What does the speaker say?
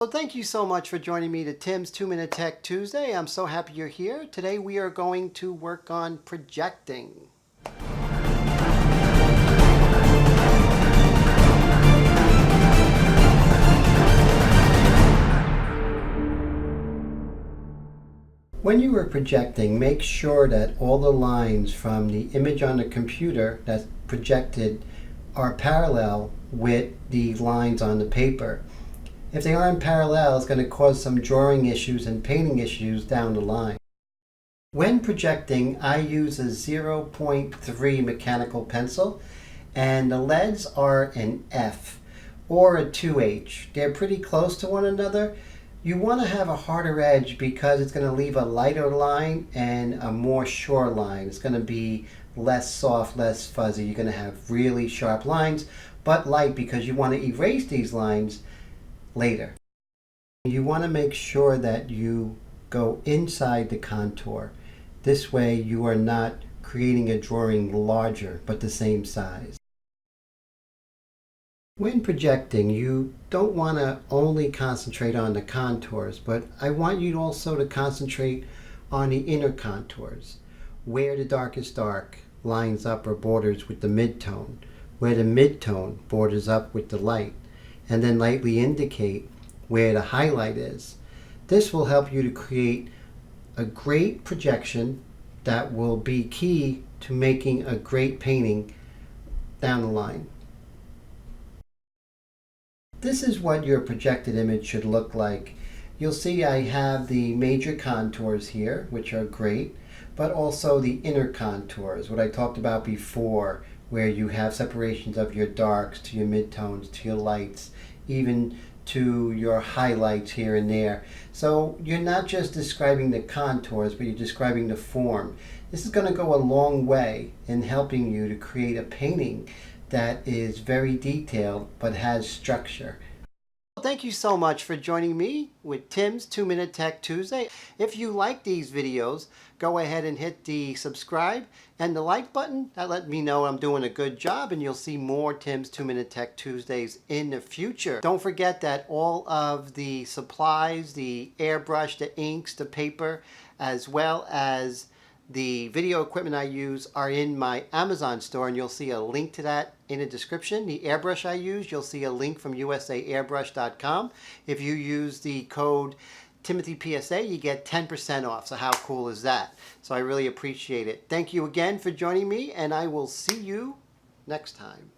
Well, thank you so much for joining me to Tim's 2-Minute Tech Tuesday. I'm so happy you're here. Today we are going to work on projecting. When you are projecting, make sure that all the lines from the image on the computer that's projected are parallel with the lines on the paper. If they aren't parallel, it's going to cause some drawing issues and painting issues down the line. When projecting, I use a 0.3 mechanical pencil, and the leads are an F or a 2H. They're pretty close to one another. You want to have a harder edge because it's going to leave a lighter line and a more sure line. It's going to be less soft, less fuzzy. You're going to have really sharp lines, but light because you want to erase these lines later. You want to make sure that you go inside the contour. This way you are not creating a drawing larger but the same size. When projecting, you don't want to only concentrate on the contours, but I want you also to concentrate on the inner contours, where the darkest dark lines up or borders with the midtone, where the midtone borders up with the light, and then lightly indicate where the highlight is. This will help you to create a great projection that will be key to making a great painting down the line. This is what your projected image should look like. You'll see I have the major contours here, which are great, but also the inner contours, what I talked about before, where you have separations of your darks to your midtones to your lights, even to your highlights here and there. So you're not just describing the contours, but you're describing the form. This is going to go a long way in helping you to create a painting that is very detailed but has structure. Thank you so much for joining me with Tim's 2-Minute Tech Tuesday. If you like these videos, go ahead and hit the subscribe and the like button. That lets me know I'm doing a good job, and you'll see more Tim's 2-Minute Tech Tuesdays in the future. Don't forget that all of the supplies, the airbrush, the inks, the paper, as well as the video equipment I use are in my Amazon store, and you'll see a link to that in the description. The airbrush I use, you'll see a link from usaairbrush.com. If you use the code timothypsa, you get 10% off. So how cool is that? So I really appreciate it. Thank you again for joining me, and I will see you next time.